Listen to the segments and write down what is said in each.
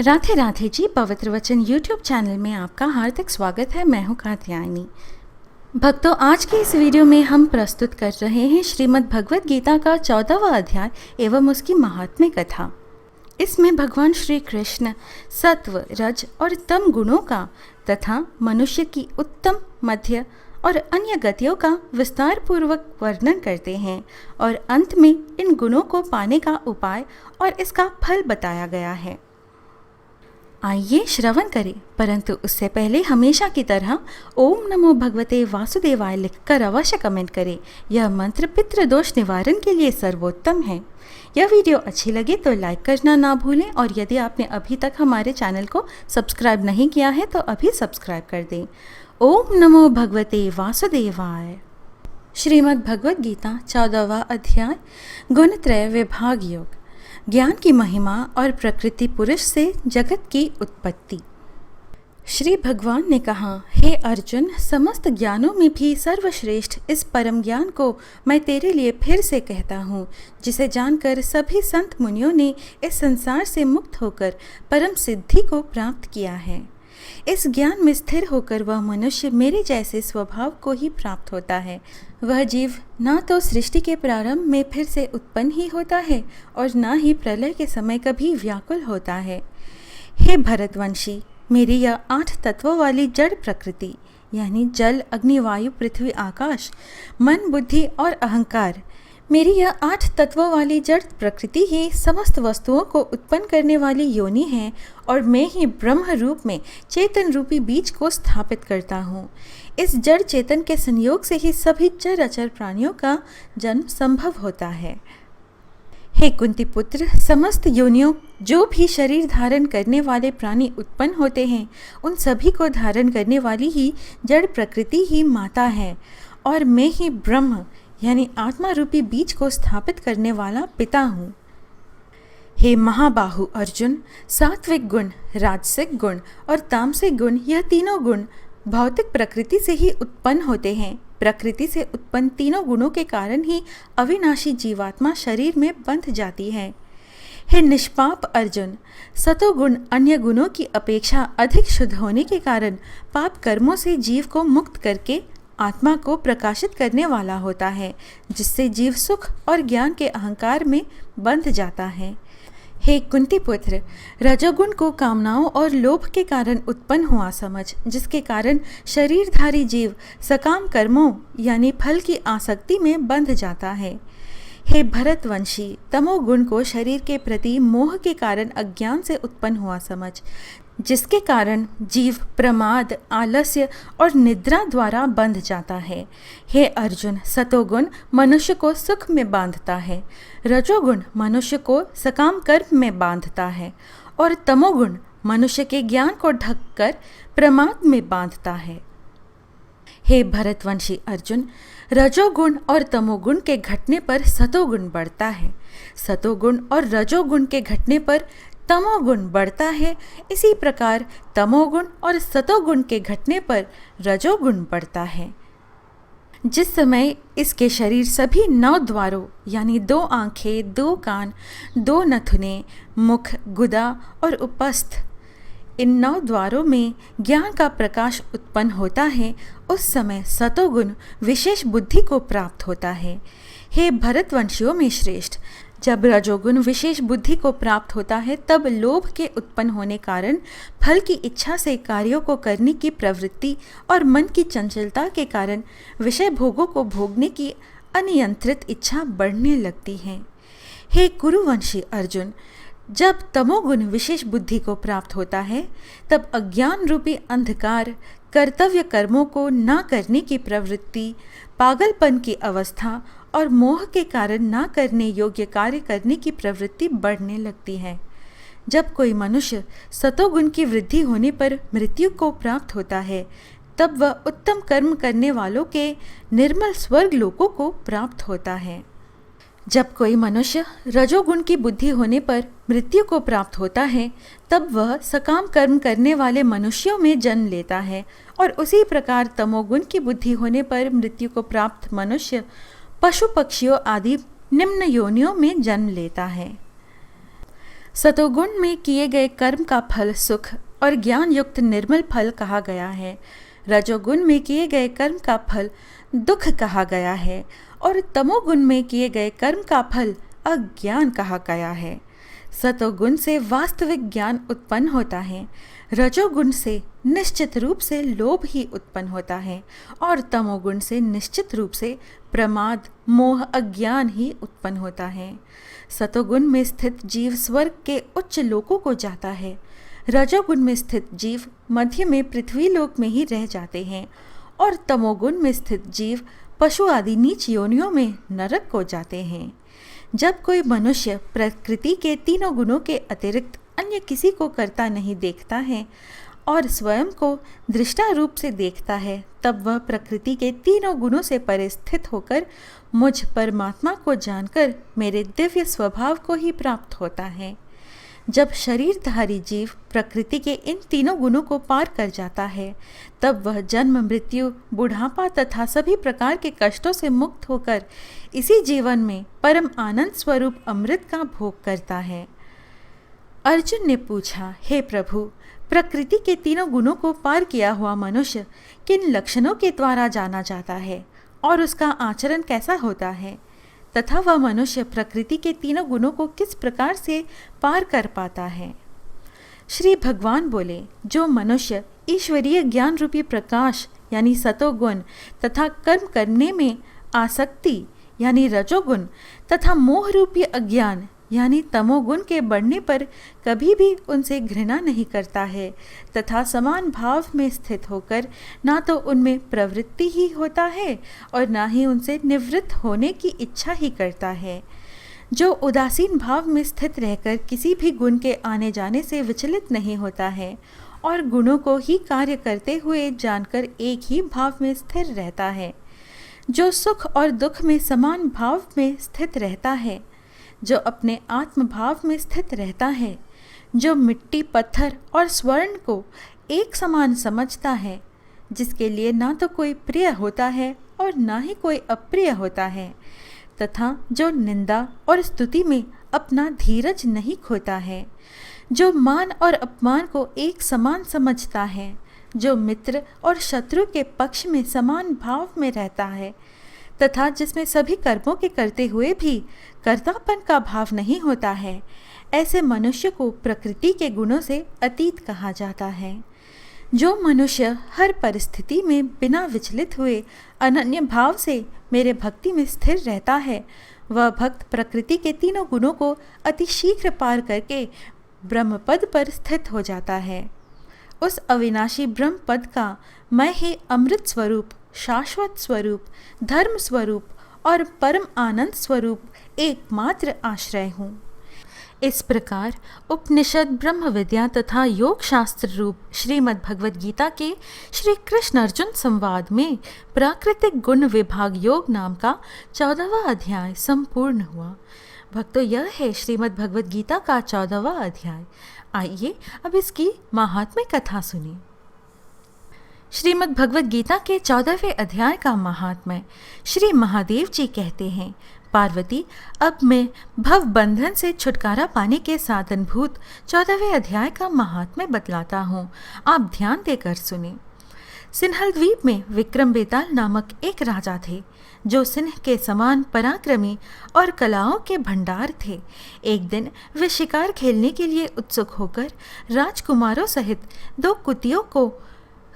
राधे राधे जी। पवित्र वचन YouTube channel में आपका हार्दिक स्वागत है। मैं हूँ कात्यायनी। भक्तों, आज के इस वीडियो में हम प्रस्तुत कर रहे हैं श्रीमद् भगवद गीता का 14वां अध्याय एवं उसकी महात्म्य कथा। इसमें भगवान श्री कृष्ण सत्व, रज और तम गुणों का तथा मनुष्य की उत्तम, मध्य और अन्य गतियों का विस्तार पूर्वक वर्णन करते हैं और अंत में इन गुणों को पाने का उपाय और इसका फल बताया गया है। आइए श्रवण करें, परंतु उससे पहले हमेशा की तरह ओम नमो भगवते वासुदेवाय लिखकर अवश्य कमेंट करें। यह मंत्र पितृदोष निवारण के लिए सर्वोत्तम है। यह वीडियो अच्छी लगे तो लाइक करना ना भूलें और यदि आपने अभी तक हमारे चैनल को सब्सक्राइब नहीं किया है तो अभी सब्सक्राइब कर दें। ओम नमो भगवते वासुदेवाय। श्रीमद् भगवद गीता 14वां अध्याय गुणत्रय विभाग योग। ज्ञान की महिमा और प्रकृति पुरुष से जगत की उत्पत्ति। श्री भगवान ने कहा, हे अर्जुन, समस्त ज्ञानों में भी सर्वश्रेष्ठ इस परम ज्ञान को मैं तेरे लिए फिर से कहता हूँ, जिसे जानकर सभी संत मुनियों ने इस संसार से मुक्त होकर परम सिद्धि को प्राप्त किया है। इस ज्ञान में स्थिर होकर वह मनुष्य मेरे जैसे स्वभाव को ही प्राप्त होता है। वह जीव ना तो सृष्टि के प्रारंभ में फिर से उत्पन्न ही होता है और ना ही प्रलय के समय कभी व्याकुल होता है। हे भरतवंशी, मेरी यह 8 तत्वों वाली जड़ प्रकृति यानी जल, अग्नि, वायु, पृथ्वी, आकाश, मन, बुद्धि और अहंकार, मेरी यह 8 तत्वों वाली जड़ प्रकृति ही समस्त वस्तुओं को उत्पन्न करने वाली योनि है और मैं ही ब्रह्म रूप में चेतन रूपी बीज को स्थापित करता हूँ। इस जड़ चेतन के संयोग से ही सभी चर अचर प्राणियों का जन्म संभव होता है। हे कुंती पुत्र, समस्त योनियों जो भी शरीर धारण करने वाले प्राणी उत्पन्न होते हैं, उन सभी को धारण करने वाली ही जड़ प्रकृति ही माता है और मैं ही ब्रह्म यानी आत्मा रूपी बीज को स्थापित करने वाला पिता हूँ। हे महाबाहु अर्जुन, सात्विक गुण, राजसिक गुण और तामसिक गुण, यह तीनों गुण भौतिक प्रकृति से ही उत्पन्न होते हैं। प्रकृति से उत्पन्न तीनों गुणों के कारण ही अविनाशी जीवात्मा शरीर में बंध जाती है। हे निष्पाप अर्जुन, सतोगुण अन्य गुणों की अपेक्षा अधिक शुद्ध होने के कारण पाप कर्मों से जीव को मुक्त करके आत्मा को प्रकाशित करने वाला होता है, जिससे जीव सुख और ज्ञान के अहंकार में बंध जाता है। हे कुंती पुत्र, रजोगुण को कामनाओं और लोभ के कारण उत्पन्न हुआ समझ, जिसके कारण शरीरधारी जीव सकाम कर्मों यानी फल की आसक्ति में बंध जाता है। हे भरतवंशी, तमोगुण को शरीर के प्रति मोह के कारण अज्ञान से उत्पन्न हुआ समझ, जिसके कारण जीव प्रमाद, आलस्य और निद्रा द्वारा बंध जाता है। हे अर्जुन, सतोगुण मनुष्य को सुख में बांधता है, रजोगुण मनुष्य को सकाम कर्म में बांधता है और तमोगुण मनुष्य के ज्ञान को ढककर प्रमाद में बांधता है। हे भरतवंशी अर्जुन, रजोगुण और तमोगुण के घटने पर सतोगुण बढ़ता है, सतोगुण और रजोगुण के घटने पर तमोगुण बढ़ता है। इसी प्रकार तमोगुण और सतोगुण के घटने पर रजोगुण बढ़ता है। जिस समय इसके शरीर सभी 9 द्वारों यानी 2 आंखें, 2 कान, 2 नथुने, मुख, गुदा और उपस्थ, इन 9 द्वारों में ज्ञान का प्रकाश उत्पन्न होता है, उस समय सतोगुण विशेष बुद्धि को प्राप्त होता है। हे भरतवंशियों में श्रेष्ठ, जब रजोगुण विशेष बुद्धि को प्राप्त होता है, तब लोभ के उत्पन्न होने कारण फल की इच्छा से कार्यों को करने की प्रवृत्ति और मन की चंचलता के कारण विषय भोगों को भोगने की अनियंत्रित इच्छा बढ़ने लगती है। हे कुरुवंशी अर्जुन, जब तमोगुण विशेष बुद्धि को प्राप्त होता है, तब अज्ञान रूपी अंधकार, कर्तव्य कर्मों को न करने की प्रवृत्ति, पागलपन की अवस्था और मोह के कारण ना करने योग्य कार्य करने की प्रवृत्ति बढ़ने लगती है। जब कोई मनुष्य सतोगुण की वृद्धि होने पर मृत्यु को प्राप्त होता है, तब वह उत्तम कर्म करने वालों के निर्मल स्वर्ग लोकों को प्राप्त होता है। जब कोई मनुष्य रजोगुण की बुद्धि होने पर मृत्यु को प्राप्त होता है, तब वह सकाम कर्म करने वाले मनुष्यों में जन्म लेता है और उसी प्रकार तमोगुण की बुद्धि होने पर मृत्यु को प्राप्त मनुष्य पशु पक्षियों आदि निम्न योनियों में जन्म लेता है। सतोगुण में किए गए कर्म का फल सुख और ज्ञान युक्त निर्मल फल कहा गया है। रजोगुण में किए गए कर्म का फल दुख कहा गया है और तमोगुण में किए गए कर्म का फल अज्ञान कहा गया है। सतोगुण से वास्तविक ज्ञान उत्पन्न होता है, रजोगुण से निश्चित रूप से लोभ ही उत्पन्न होता है और तमोगुण से निश्चित रूप से प्रमाद मोह अज्ञान ही उत्पन्न होता है। सतोगुण में स्थित जीव स्वर्ग के उच्च लोकों को जाता है, रजोगुण में स्थित जीव मध्य में पृथ्वी लोक में ही रह जाते हैं और तमोगुण में स्थित जीव पशु आदि नीच योनियों में नरक को जाते हैं। जब कोई मनुष्य प्रकृति के तीनों गुणों के अतिरिक्त अन्य किसी को करता नहीं देखता है और स्वयं को दृष्टा रूप से देखता है, तब वह प्रकृति के तीनों गुणों से परे स्थित होकर मुझ परमात्मा को जानकर मेरे दिव्य स्वभाव को ही प्राप्त होता है। जब शरीरधारी जीव प्रकृति के इन तीनों गुणों को पार कर जाता है, तब वह जन्म मृत्यु बुढ़ापा तथा सभी प्रकार के कष्टों से मुक्त होकर इसी जीवन में परम आनंद स्वरूप अमृत का भोग करता है। अर्जुन ने पूछा, हे प्रभु, प्रकृति के तीनों गुणों को पार किया हुआ मनुष्य किन लक्षणों के द्वारा जाना जाता है और उसका आचरण कैसा होता है तथा वह मनुष्य प्रकृति के तीनों गुणों को किस प्रकार से पार कर पाता है। श्री भगवान बोले, जो मनुष्य ईश्वरीय ज्ञान रूपी प्रकाश यानी सतोगुण तथा कर्म करने में आसक्ति यानी रजोगुण तथा मोह रूपी अज्ञान यानी तमोगुण के बढ़ने पर कभी भी उनसे घृणा नहीं करता है तथा समान भाव में स्थित होकर ना तो उनमें प्रवृत्ति ही होता है और ना ही उनसे निवृत्त होने की इच्छा ही करता है, जो उदासीन भाव में स्थित रहकर किसी भी गुण के आने जाने से विचलित नहीं होता है और गुणों को ही कार्य करते हुए जानकर एक ही भाव में स्थिर रहता है, जो सुख और दुख में समान भाव में स्थित रहता है, जो अपने आत्म भाव में स्थित रहता है, जो मिट्टी पत्थर और स्वर्ण को एक समान समझता है, जिसके लिए ना तो कोई प्रिय होता है और ना ही कोई अप्रिय होता है, तथा जो निंदा और स्तुति में अपना धीरज नहीं खोता है, जो मान और अपमान को एक समान समझता है, जो मित्र और शत्रु के पक्ष में समान भाव में रहता है तथा जिसमें सभी कर्मों के करते हुए भी कर्तापन का भाव नहीं होता है, ऐसे मनुष्य को प्रकृति के गुणों से अतीत कहा जाता है। जो मनुष्य हर परिस्थिति में बिना विचलित हुए अनन्य भाव से मेरे भक्ति में स्थिर रहता है, वह भक्त प्रकृति के तीनों गुणों को अति शीघ्र पार करके ब्रह्मपद पर स्थित हो जाता है। उस अविनाशी ब्रह्म पद का मैं ही अमृत स्वरूप, शाश्वत स्वरूप, धर्म स्वरूप और परम आनंद स्वरूप एकमात्र आश्रय हूँ। इस प्रकार उपनिषद ब्रह्म विद्या तथा योग शास्त्र रूप श्रीमद् भगवद गीता के श्री कृष्ण अर्जुन संवाद में प्राकृतिक गुण विभाग योग नाम का 14वां अध्याय संपूर्ण हुआ। भक्तों, यह है श्रीमद् भगवद गीता का 14वां अध्याय। आइए अब इसकी महात्म्य कथा सुनिए। श्रीमद् भगवद गीता के 14वें अध्याय का महात्म्य। श्री महादेव जी कहते हैं, पार्वती, अब मैं भव बंधन से छुटकारा पाने के साधनभूत 14वें अध्याय का महात्म्य बतलाता हूँ, आप ध्यान देकर सुने। सिन्हल द्वीप में विक्रम बेताल नामक एक राजा थे, जो सिंह के समान पराक्रमी और कलाओं के भंडार थे। एक दिन वे शिकार खेलने के लिए उत्सुक होकर राजकुमारों सहित 2 कुतियों को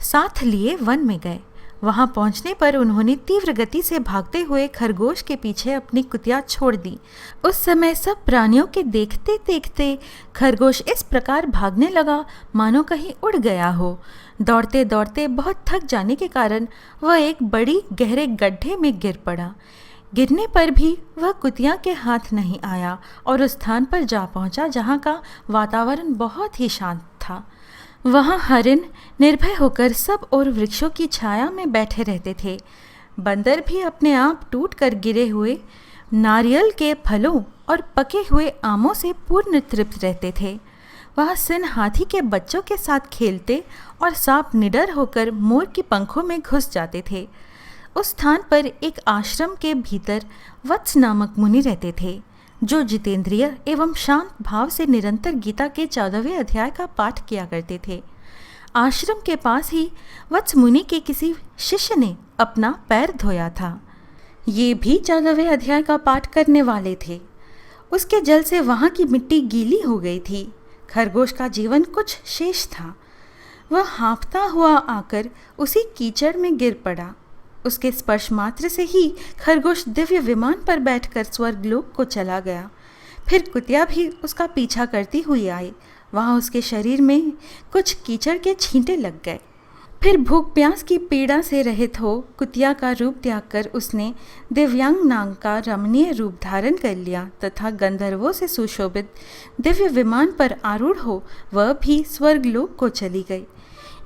साथ लिए वन में गए। वहां पहुंचने पर उन्होंने तीव्र गति से भागते हुए खरगोश के पीछे अपनी कुतिया छोड़ दी। उस समय सब प्राणियों के देखते देखते खरगोश इस प्रकार भागने लगा मानो कहीं उड़ गया हो। दौड़ते दौड़ते बहुत थक जाने के कारण वह एक बड़ी गहरे गड्ढे में गिर पड़ा। गिरने पर भी वह कुतिया के हाथ नहीं आया और उस स्थान पर जा पहुंचा जहां का वातावरण बहुत ही शांत था। वहाँ हरिण निर्भय होकर सब और वृक्षों की छाया में बैठे रहते थे। बंदर भी अपने आप टूट कर गिरे हुए नारियल के फलों और पके हुए आमों से पूर्ण तृप्त रहते थे। वह सिंह हाथी के बच्चों के साथ खेलते और सांप निडर होकर मोर की पंखों में घुस जाते थे। उस स्थान पर एक आश्रम के भीतर वत्स नामक मुनि रहते थे। जो जितेंद्रिय एवं शांत भाव से निरंतर गीता के 14वें अध्याय का पाठ किया करते थे। आश्रम के पास ही वत्स मुनि के किसी शिष्य ने अपना पैर धोया था। ये भी 14वें अध्याय का पाठ करने वाले थे। उसके जल से वहाँ की मिट्टी गीली हो गई थी। खरगोश का जीवन कुछ शेष था। वह हाँफता हुआ आकर उसी कीचड़ में गिर पड़ा। उसके स्पर्श मात्र से ही खरगोश दिव्य विमान पर बैठकर स्वर्गलोक को चला गया। फिर कुतिया भी उसका पीछा करती हुई आई। वहाँ उसके शरीर में कुछ कीचड़ के छींटे लग गए। फिर भूख प्यास की पीड़ा से रहित हो कुतिया का रूप त्याग कर उसने दिव्यांग नाग का रमणीय रूप धारण कर लिया तथा गंधर्वों से सुशोभित दिव्य विमान पर आरूढ़ हो वह भी स्वर्गलोक को चली गई।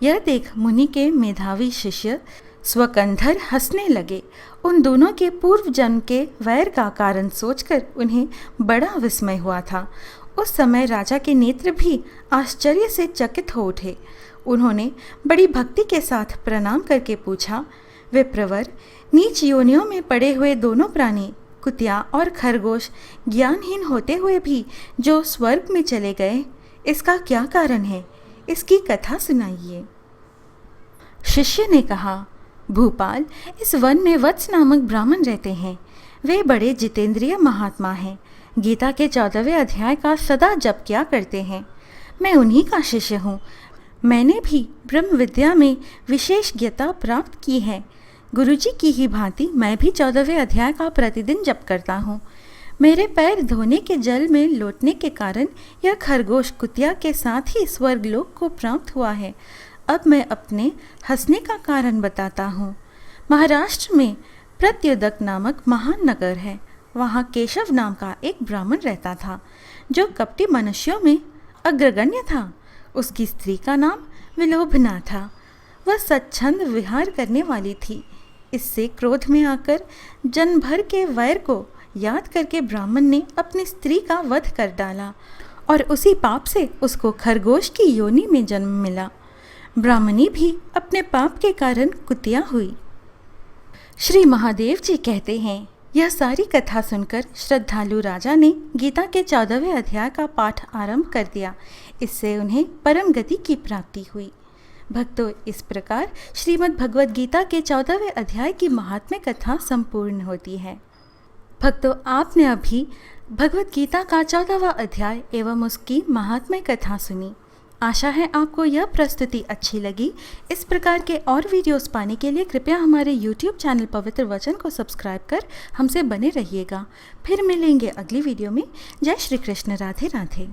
यह देख मुनि के मेधावी शिष्य स्वकंधर हंसने लगे। उन दोनों के पूर्व जन्म के वैर का कारण सोचकर उन्हें बड़ा विस्मय हुआ था। उस समय राजा के नेत्र भी आश्चर्य से चकित हो उठे। उन्होंने बड़ी भक्ति के साथ प्रणाम करके पूछा, विप्रवर, नीच योनियों में पड़े हुए दोनों प्राणी कुतिया और खरगोश ज्ञानहीन होते हुए भी जो स्वर्ग में चले गए, इसका क्या कारण है? इसकी कथा सुनाइए। शिष्य ने कहा, भूपाल, इस वन में वत्स नामक ब्राह्मण रहते हैं। वे बड़े जितेंद्रिय महात्मा हैं। गीता के 14वें अध्याय का सदा जप किया करते हैं। मैं उन्हीं का शिष्य हूँ। मैंने भी ब्रह्म विद्या में विशेषज्ञता प्राप्त की है। गुरुजी की ही भांति मैं भी 14वें अध्याय का प्रतिदिन जप करता हूँ। मेरे पैर धोने के जल में लौटने के कारण यह खरगोश कुतिया के साथ ही स्वर्गलोक को प्राप्त हुआ है। अब मैं अपने हंसने का कारण बताता हूँ। महाराष्ट्र में प्रत्युदक नामक महान नगर है। वहाँ केशव नाम का एक ब्राह्मण रहता था जो कपटी मनुष्यों में अग्रगण्य था। उसकी स्त्री का नाम विलोभना था। वह सच्छंद विहार करने वाली थी। इससे क्रोध में आकर जन्म भर के वैर को याद करके ब्राह्मण ने अपनी स्त्री का वध कर डाला और उसी पाप से उसको खरगोश की योनि में जन्म मिला। ब्राह्मणी भी अपने पाप के कारण कुतिया हुई। श्री महादेव जी कहते हैं, यह सारी कथा सुनकर श्रद्धालु राजा ने गीता के 14वें अध्याय का पाठ आरंभ कर दिया। इससे उन्हें परम गति की प्राप्ति हुई। भक्तों, इस प्रकार श्रीमद् भगवद गीता के 14वें अध्याय की महात्म्य कथा संपूर्ण होती है। भक्तों, आपने अभी भगवद गीता का 14वां अध्याय एवं उसकी महात्म्य कथा सुनी। आशा है आपको यह प्रस्तुति अच्छी लगी। इस प्रकार के और वीडियोस पाने के लिए कृपया हमारे YouTube चैनल पवित्र वचन को सब्सक्राइब कर हमसे बने रहिएगा। फिर मिलेंगे अगली वीडियो में। जय श्री कृष्ण। राधे राधे।